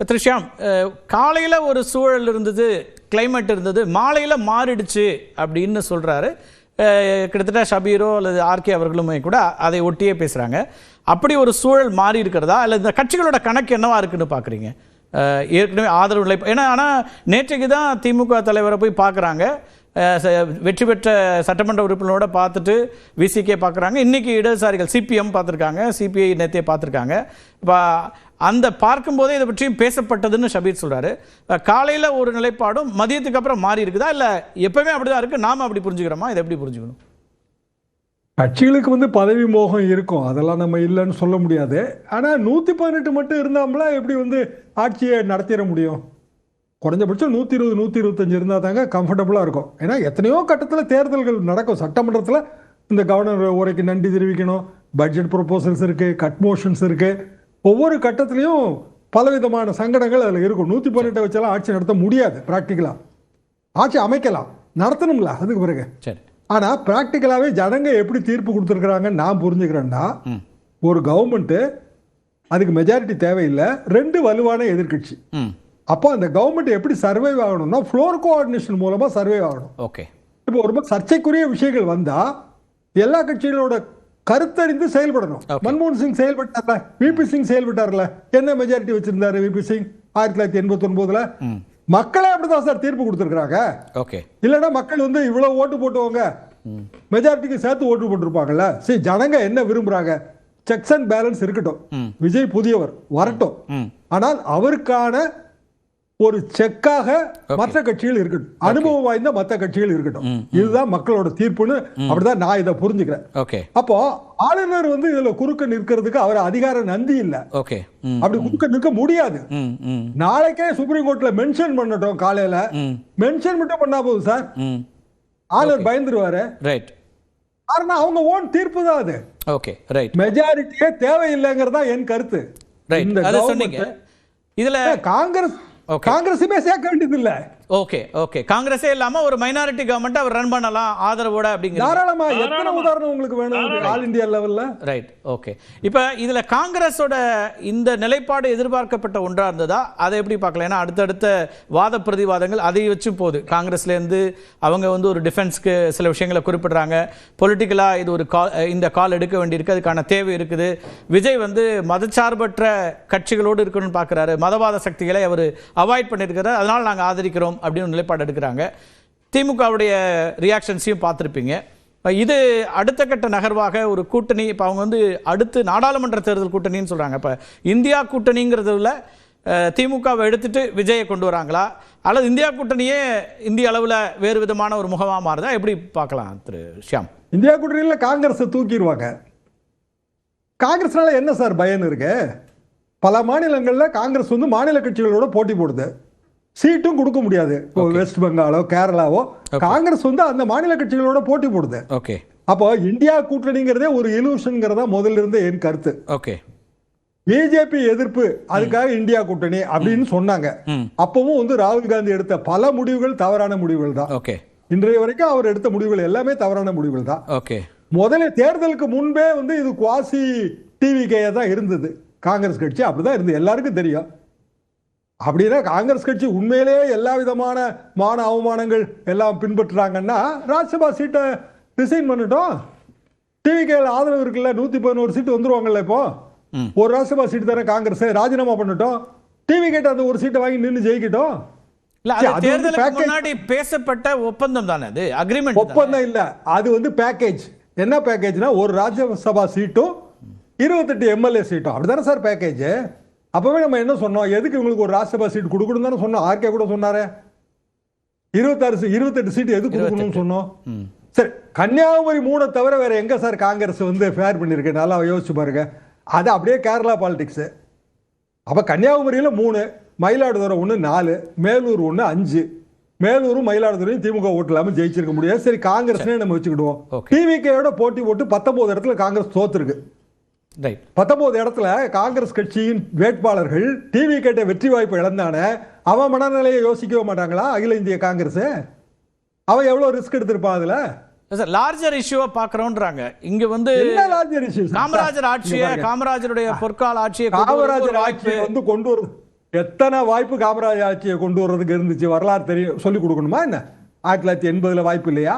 த்ரிஷாம், காலையில் ஒரு சூழல் இருந்தது, கிளைமேட் இருந்தது, மாலையில் மாறிடுச்சு அப்படின்னு சொல்கிறாரு. கிட்டத்தட்ட ஷபீரோ அல்லது ஆர்கே அவர்களுமே கூட அதை ஒட்டியே பேசுகிறாங்க. அப்படி ஒரு சூழல் மாறி இருக்கிறதா, இல்லை இந்த கட்சிகளோட கணக்கு என்னவா இருக்குன்னு பார்க்குறீங்க? ஏற்கனவே ஆதரவு நிலை, ஏன்னா ஆனால் நேற்றைக்கு தான் திமுக தலைவரை போய் பார்க்குறாங்க, வெற்றி பெற்ற சட்டமன்ற உறுப்பினரோட பார்த்துட்டு விசிகே பார்க்குறாங்க, இன்றைக்கி இடதுசாரிகள் சிபிஎம் பார்த்துருக்காங்க, சிபிஐ நேற்றே பார்த்துருக்காங்க. இப்போ அந்த பார்க்கும்போதே இதை பற்றியும் பேசப்பட்டதுன்னு ஷபீர் சொல்கிறாரு. காலையில் ஒரு நிலைப்பாடும் மதியத்துக்கு அப்புறம் மாறி இருக்குதா, இல்லை எப்பவுமே அப்படி தான் இருக்குது, நாம் அப்படி புரிஞ்சுக்கிறோமா? இதை எப்படி புரிஞ்சுக்கணும்? கட்சிகளுக்கு பதவி மோகம் இருக்கும், அதெல்லாம் நம்ம இல்லைன்னு சொல்ல முடியாது. ஆனால் 118 மட்டும் இருந்தாமல எப்படி ஆட்சியை நடத்திட முடியும்? குறைஞ்சபட்சம் 120 125 இருந்தால் தாங்க கம்ஃபர்டபுளாக இருக்கும். ஏன்னா எத்தனையோ கட்டத்தில் தேர்தல்கள் நடக்கும். சட்டமன்றத்தில் இந்த கவர்னர் உரைக்கு நன்றி தெரிவிக்கணும், பட்ஜெட் ப்ரொபோசல்ஸ் இருக்குது, கட் மோஷன்ஸ் இருக்குது. ஒவ்வொரு கட்டத்திலையும் பலவிதமான சங்கடங்கள் அதில் இருக்கும். 118 வச்சாலும் ஆட்சி நடத்த முடியாது. ப்ராக்டிக்கலாக ஆட்சி அமைக்கலாம், நடத்தணும்ல அதுக்கு பிறகு. சரி, ஆனால் ப்ராக்டிக்கலாகவே ஜனங்க எப்படி தீர்ப்பு கொடுத்துருக்குறாங்கன்னு நான் புரிஞ்சுக்கிறேன்னா, ஒரு கவர்மெண்ட்டு அதுக்கு மெஜாரிட்டி தேவையில்லை, 2 வலுவான எதிர்கட்சி. அப்போ அந்த கவர்மெண்ட் எப்படி சர்வைவ் ஆகணும்னா ஃப்ளோர் கோஆர்டினேஷன் மூலமாக சர்வைவ் ஆகணும். ஓகே, இப்போ ஒரு சர்ச்சைக்குரிய விஷயங்கள் வந்தால் எல்லா கட்சிகளோட கருத்தறிந்து செயல்படணும். மன்மோகன் சிங் செயல்பட்டார்ல, விபி சிங் செயல்பட்டார்ல, என்ன மெஜாரிட்டி வச்சிருந்தாரு விபி சிங் 1989? மக்களே அப்படிதான் சார் தீர்ப்பு கொடுத்துருக்காங்க. ஓகே, இல்லைன்னா மக்கள் இவ்வளவு ஓட்டு போட்டுவாங்க, மெஜாரிட்டிக்கு சேர்த்து ஓட்டு போட்டிருப்பாங்கல்ல. சரி, ஜனங்க என்ன விரும்புறாங்க? செக்ஸ் அண்ட் பேலன்ஸ் இருக்கட்டும், விஜய் புதியவர் வரட்டும், ஆனால் அவருக்கான ஒரு செக்காக மற்ற கட்சிகள் இருக்கட்டும், அனுபவம் வாய்ந்த மற்ற கட்சிகள் இருக்கட்டும். இதுதான் மக்களோட தீர்ப்புன்னு அப்படிதான் நான் இதை புரிஞ்சுக்கிறேன். அப்போ ஆளுநர் இதுல குறுக்க நிற்கிறதுக்கு அவர் அதிகார நந்தி இல்ல. அப்படி குறுக்க நிற்க முடியாது. நாளைக்கே சுப்ரீம் கோர்ட்ல மென்ஷன் பண்ணட்டும், காலையில மென்ஷன் மட்டும் பண்ணா போதும் சார், ஆளுநர் பயந்துருவாரு. காரணம் அவங்க ஓன் தீர்ப்பு தான் அது. மெஜாரிட்டியே தேவையில்லைங்கிறதா என் கருத்து. இதுல காங்கிரஸுமே சேர்க்க வேண்டியது இல்ல. காங்கிரஸே இல்லாம ஒரு மைனாரிட்டி கவர்மெண்ட் அவர் ரன் பண்ணலாம் ஆதரவோட அப்படிங்கிற தாராளமா. எத்தனை உதாரணம் உங்களுக்கு வேணும் ஆல் இந்தியா லெவல்ல? Right, okay. இப்ப இதுல காங்கிரஸோட இந்த நிலைப்பாடு எதிர்பார்க்கப்பட்ட ஒன்றா இருந்ததா? அதை எப்படி பார்க்கலாம்? ஏன்னா அடுத்தடுத்த வாத பிரதிவாதங்கள் அதை வச்சு போகுது. காங்கிரஸ்ல இருந்து அவங்க ஒரு டிஃபென்ஸ்க்கு சில விஷயங்களை குறிப்பிடுறாங்க, பொலிட்டிக்கலா இது ஒரு இந்த கால் எடுக்க வேண்டியிருக்கு, அதுக்கான தேவை இருக்குது. விஜய் மதச்சார்பற்ற கட்சிகளோடு இருக்கணும்னு பார்க்குறாரு, மதவாத சக்திகளை அவர் அவாய்ட் பண்ணியிருக்கிறார், அதனால் நாங்கள் ஆதரிக்கிறோம் அப்படின்னு நிலைப்பாடு எடுக்கிறாங்க. திமுகவுடைய ரியாக்ஷன்ஸையும் பார்த்துருப்பீங்க. இது அடுத்த கட்ட நகர்வாக ஒரு கூட்டணி, இப்போ அவங்க அடுத்து நாடாளுமன்ற தேர்தல் கூட்டணின்னு சொல்கிறாங்க. இப்போ இந்தியா கூட்டணிங்கிறதுல திமுகவை எடுத்துட்டு விஜயை கொண்டு வராங்களா, அல்லது இந்தியா கூட்டணியே இந்திய அளவில் வேறு விதமான ஒரு முகமாக மாறுதா? எப்படி பார்க்கலாம் திரு ஷியாம்? இந்தியா கூட்டணியில் காங்கிரஸை தூக்கிடுவாங்க. காங்கிரஸ்னால என்ன சார் பயன் இருக்கு? பல மாநிலங்களில் காங்கிரஸ் மாநில கட்சிகளோட போட்டி போடுது, சீட்டும் கொடுக்க முடியாது. இப்போ வெஸ்ட் பெங்காலோ கேரளாவோ காங்கிரஸ் அந்த மாநில கட்சிகளோட போட்டி போடுது. அப்போ இந்தியா கூட்டணிங்கிறதே ஒரு இலூஷன்ங்கிறதா முதல்ல இருந்தே என் கருத்து. பிஜேபி எதிர்ப்பு, அதுக்காக இந்தியா கூட்டணி அப்படின்னு சொன்னாங்க. அப்பவும் ராகுல் காந்தி எடுத்த பல முடிவுகள் தவறான முடிவுகள் தான். இன்றைய வரைக்கும் அவர் எடுத்த முடிவுகள் எல்லாமே தவறான முடிவுகள் தான். முதல்ல தேர்தலுக்கு முன்பே இது குவாசி டிவிகே தான் இருந்தது காங்கிரஸ் கட்சி, அப்படிதான் இருந்தது, எல்லாருக்கும் தெரியும். அப்படின்னா காங்கிரஸ் கட்சி உண்மையிலேயே எல்லா விதமான மான அவமானங்கள் எல்லாம் பின்பற்றுறாங்கன்னா ராஜ்யசபா சீட்டை ரிசைன் பண்ணட்டும். டிவிகேல ஆதரவு இருக்குல்ல, 111 சீட்டு வந்துருவாங்கல்ல. இப்போ ஒரு ராஜ்யசபா சீட்டு தானே காங்கிரஸ், ராஜினாமா பண்ணட்டும், டிவிகேட்ட அந்த ஒரு சீட்டை வாங்கி நின்று ஜெயிக்கட்டும். பேசப்பட்ட ஒப்பந்தம் தானே அது, அக்ரிமெண்ட். ஒப்பந்தம் இல்ல, அது பேக்கேஜ். என்ன பேக்கேஜ்னா ஒரு ராஜ்யசபா சீட்டும் 28 எம்எல்ஏ சீட்டும், அப்படிதானே சார் பேக்கேஜ். அப்பவே நம்ம என்ன சொன்னோம், எதுக்கு இவங்களுக்கு ஒரு ராஜ்யசபா சீட் கொடுக்கணும் தானே சொன்னோம். ஆர்கே கூட சொன்னாரு 28 சீட் எதுக்கு கொடுக்கணும்னு சொன்னோம். சரி, கன்னியாகுமரி 3 தவிர வேற எங்க சார் காங்கிரஸ் ஃபேர் பண்ணிருக்கு? நல்லா யோசிச்சு பாருங்க. அது அப்படியே கேரளா பாலிடிக்ஸ். அப்ப கன்னியாகுமரியில 3, மயிலாடுதுறை 1, 4, மேலூர் 1, 5. மேலூரும் மயிலாடுதுறையும் திமுக ஓட்டு இல்லாம ஜெயிச்சிருக்க முடியாது. சரி, காங்கிரஸ்னே நம்ம வச்சுக்கிடுவோம். டிவிகேயோட போட்டி போட்டு 19 இடத்துல காங்கிரஸ் தோத்துருக்கு. 19 இடத்துல காங்கிரஸ் கட்சியின் வேட்பாளர்கள் டிவி கேட்ட வெற்றி வாய்ப்பு இழந்தானே, அவன் மனநிலையை யோசிக்கவே மாட்டாங்களா? அகில இந்திய காங்கிரஸ் அவன் எவ்வளவு ரிஸ்க் எடுத்திருப்பான் அதுல? லார்ஜர் இஷ்யூவை பார்க்கறோம்ன்றாங்க. இங்க என்ன லார்ஜர் இஷ்யூ? காமராஜர் ஆட்சியை, காமராஜருடைய பொற்கால ஆட்சியை, காமராஜர் ஆட்சியை கொண்டு வருது. எத்தனை வாய்ப்பு காமராஜ் ஆட்சியை கொண்டு வர்றதுக்கு இருந்துச்சு, வரலாறு தெரியும் சொல்லிக் கொடுக்கணுமா என்ன? 1980 வாய்ப்பு இல்லையா?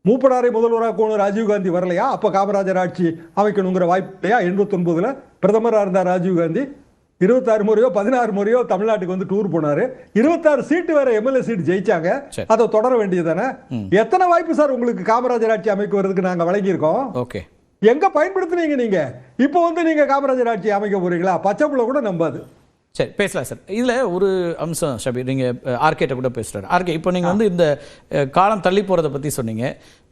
மூப்பனாரை முதல்வராக போன ராஜீவ்காந்தி வரலையா? அப்போ காமராஜர் ஆட்சி அமைக்கணுங்கிற வாய்ப்பு இல்லையா? 89 பிரதமராக இருந்தார் ராஜீவ்காந்தி. 26 முறையோ 16 முறையோ தமிழ்நாட்டுக்கு வந்து டூர் போனாரு. 26 சீட்டு வேற எம்எல்ஏ சீட் ஜெயிச்சாங்க. அதை தொடர வேண்டியதானே? எத்தனை வாய்ப்பு சார் உங்களுக்கு காமராஜர் ஆட்சி அமைக்கிறதுக்கு நாங்க வழங்கியிருக்கோம்? ஓகே, எங்க பயன்படுத்துனீங்க நீங்க? இப்போ வந்து நீங்க காமராஜர் ஆட்சி அமைக்க போறீங்களா? பச்சை புள்ள கூட நம்பாது. சரி, பேசலாம் சார். இதில் ஒரு அம்சம் ஷபீர், நீங்கள் ஆர்கேட்ட கூட பேசுகிறாரு. ஆர்கே, இப்போ நீங்கள் வந்து இந்த காலம் தள்ளி போகிறத பற்றி சொன்னீங்க.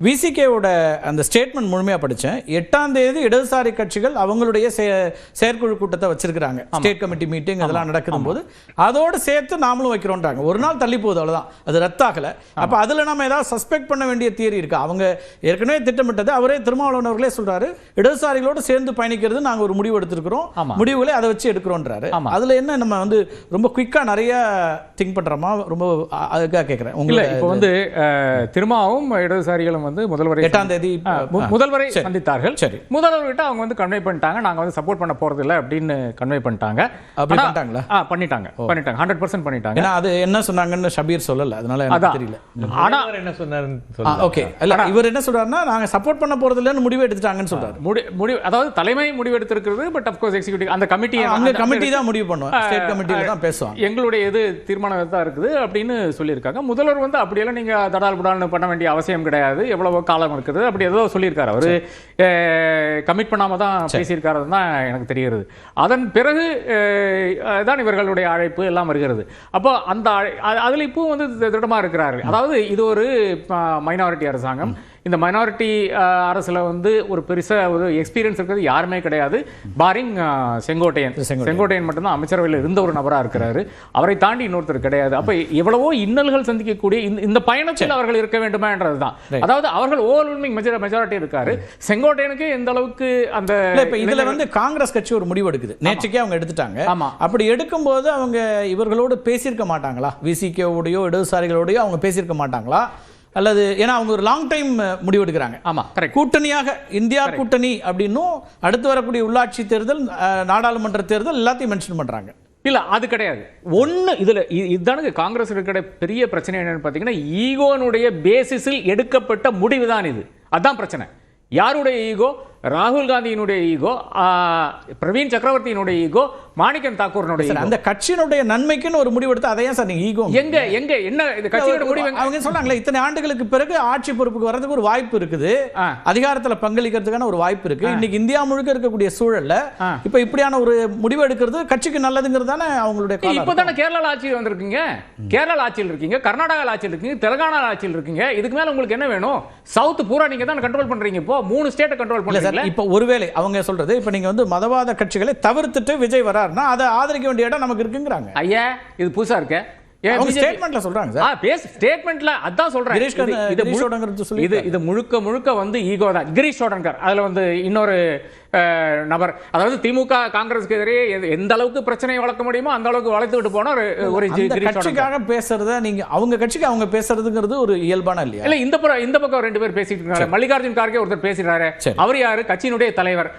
விசிகேவோட அந்த ஸ்டேட்மெண்ட் முழுமையாக படித்தேன். 8ஆம் தேதி இடதுசாரி கட்சிகள் அவங்களுடைய செயற்குழு கூட்டத்தை வச்சிருக்கிறாங்க. ஸ்டேட் கமிட்டி மீட்டிங் அதெல்லாம் நடக்கும் போது அதோடு சேர்த்து நாமளும் வைக்கிறோன்றாங்க. ஒரு நாள் தள்ளி போகுது, அவ்வளோதான், அது ரத்தாகலை. அப்போ அதில் நம்ம ஏதாவது சஸ்பெக்ட் பண்ண வேண்டிய தியரி இருக்கா? அவங்க ஏற்கனவே திட்டமிட்டது, அவரே திருமாவளவன் அவர்களே சொல்கிறாரு, இடதுசாரிகளோடு சேர்ந்து பயணிக்கிறது நாங்கள் ஒரு முடிவு எடுத்திருக்கிறோம், முடிவுகளை அதை வச்சு எடுக்கிறோன்றாரு. அதில் என்ன நம்ம வந்து ரொம்ப குயிக்கா நிறைய திங்க் பண்றோமா? ரொம்ப அதுக்காக கேட்கிறேன். உங்களுக்கு இப்போ வந்து திருமாவும் இடதுசாரிகளும் வந்து முதல்வரை 8ஆம் தேதி முதல்வரை சந்தித்தார்கள். சரி, முதல்வர்கிட்ட அவங்க வந்து கன்வே பண்ணிட்டாங்க, நாங்க வந்து சப்போர்ட் பண்ண போறது இல்லை அப்படின்னு கன்வே பண்ணிட்டாங்க. அப்படி பண்ணிட்டாங்களா? பண்ணிட்டாங்க 100% பண்ணிட்டாங்க. ஏன்னா அது என்ன சொன்னாங்கன்னு ஷபீர் சொல்லல, அதனால எனக்கு தெரியல. ஆனா என்ன சொன்னாருன்னு ஓகே, இல்ல இவர் என்ன சொல்றாருன்னா நாங்க சப்போர்ட் பண்ண போறது இல்லன்னு முடிவு எடுத்துட்டாங்கன்னு சொல்றாரு. முடிவு, அதாவது தலைமை முடிவு எடுத்திருக்கிறது. பட் ஆஃப் கோர்ஸ் எக்ஸிக்யூட்டிவ் அந்த கமிட்டி தான் முடிவு பண்ணுவாங்க. ஸ்டேட் கமிட்டில தான் பேசுவாங்க. எங்களுடைய இது தீர்மானம் தான் இருக்குது அப்படின்னு சொல்லியிருக்காங்க. முதல்வர் வந்து அப்படியெல்லாம் நீங்க தடால் புடால்னு பண்ண வேண்டிய அவசியம் கிடையாது, எவ்வளவு காலம் இருக்குது அப்படி ஏதோ சொல்லியிருக்காரு. அவரு கமிட் பண்ணாம தான் பேசியிருக்காரு தான் எனக்கு தெரிகிறது. அதன் பிறகு தான் இவர்களுடைய அழைப்பு எல்லாம் வருகிறது. அப்போ அந்த அதுல இப்போ வந்து திடமா இருக்கிறார்கள். அதாவது இது ஒரு மைனாரிட்டி அரசாங்கம். இந்த மைனாரிட்டி அரசுல வந்து ஒரு பெருசா ஒரு எக்ஸ்பீரியன்ஸ் இருக்கிறது யாருமே கிடையாது, பாரிங் செங்கோட்டையன் மட்டும்தான் அமைச்சரவையில் இருந்த ஒரு நபரா இருக்கிறாரு. அவரை தாண்டி இன்னொருத்தர் கிடையாது. அப்ப எவ்வளவோ இன்னல்கள் சந்திக்கக்கூடிய இந்த பயணத்தில் அவர்கள் இருக்க வேண்டுமா என்றதுதான். அதாவது அவர்கள் ஓவர்வெல்மிங் மெஜாரிட்டி இருக்காரு. செங்கோட்டையனுக்கு எந்த அளவுக்கு அந்த இதுல வந்து காங்கிரஸ் கட்சி ஒரு முடிவு எடுக்குது, நேற்றுக்கே அவங்க எடுத்துட்டாங்க. அப்படி எடுக்கும்போது அவங்க இவர்களோடு பேசியிருக்க மாட்டாங்களா? விசிகேவோடையோ இடதுசாரிகளோடையோ அவங்க பேசியிருக்க மாட்டாங்களா? அல்லது ஏன்னா அவங்க ஒரு லாங் டைம் முடிவு எடுக்கிறாங்க. ஆமா, கூட்டணியாக இந்தியா கூட்டணி அப்படின்னும் அடுத்து வரக்கூடிய உள்ளாட்சி தேர்தல், நாடாளுமன்ற தேர்தல் எல்லாத்தையும் மென்ஷன் பண்றாங்க. இல்ல, அது கிடையாது. ஒன்னு இதுல இதுதானுங்க காங்கிரஸ் இருக்கிற பெரிய பிரச்சனை என்னன்னு பாத்தீங்கன்னா, ஈகோனுடைய பேசிஸில் எடுக்கப்பட்ட முடிவு தான் இது. அதான் பிரச்சனை. யாருடைய ஈகோ? ராகுல் காந்தியினுடைய ஈகோ, பிரவீன் சக்கரவர்த்தியினுடைய ஈகோ, மாணிக்கம் தாக்கூரனுடைய ஈகோ. அந்த கட்சியினுடைய நன்மைக்குன்னு ஒரு முடிவு எடுத்து அதையே சார் நீங்க ஈகோ எங்க என்ன இந்த கட்சியோட முடிவு? அவங்க சொன்னாங்களே இத்தனை ஆண்டுகளுக்கு பிறகு ஆட்சி பொறுப்புக்கு வரதுக்கு ஒரு வாய்ப்பு இருக்குது, அதிகாரத்துல பங்களிக்கிறதுக்கான ஒரு வாய்ப்பு இருக்கு. இன்னைக்கு இந்தியா முழுக்க இருக்கக்கூடிய சூழல்ல இப்ப இப்படியான ஒரு முடிவு எடுக்கிறது கட்சிக்கு நல்லதுங்கிறது தானே அவங்களுடைய. இப்பதானே கேரளா ஆட்சியில் வந்திருக்கீங்க, கேரளா ஆட்சியில் இருக்கீங்க, கர்நாடகா ஆட்சியில் இருக்கீங்க, தெலுங்கானா ஆட்சியில் இருக்கீங்க. இதுக்கு மேல உங்களுக்கு என்ன வேணும்? சவுத் பூரா நீங்க தான் கண்ட்ரோல் பண்றீங்க. இப்போ 3 ஸ்டேட்டை கண்ட்ரோல் பண்றீங்க. இப்ப ஒருவேளை அவங்க சொல்றது, இப்ப நீங்க வந்து மதவாத கட்சிகளை தவிர்த்துட்டு விஜய் வராருன்னா அதை ஆதரிக்க வேண்டிய இடம் நமக்கு இருக்குங்கிறாங்க. ஐயா, இது புதுசா இருக்கு. ஸ்டேட்மெண்ட்ல சொல்றாங்க சார். ஸ்டேட்மெண்ட்ல அதான் சொல்றேன். இது முழுக்க வந்து ஈகோ தான். கிரீஷ் சோடன்கர் அதுல வந்து இன்னொரு நபர். அதாவது திமுக காங்கிரஸ்க்கு எதிரே எந்த அளவுக்கு பிரச்சனையை வளர்க்க முடியுமோ அந்த அளவுக்கு வளர்த்து விட்டு போனா ஒரு கட்சிக்காக பேசுறத நீங்க அவங்க கட்சிக்கு அவங்க பேசுறதுங்கிறது ஒரு இயல்பான இல்லையா? இல்ல, இந்த பக்கம் 2 பேர் பேசிட்டு இருக்காங்க. மல்லிகார்ஜுன் கார்கே ஒருத்தர் பேசுறாரு. அவர் யாரு? கட்சியினுடைய தலைவர்.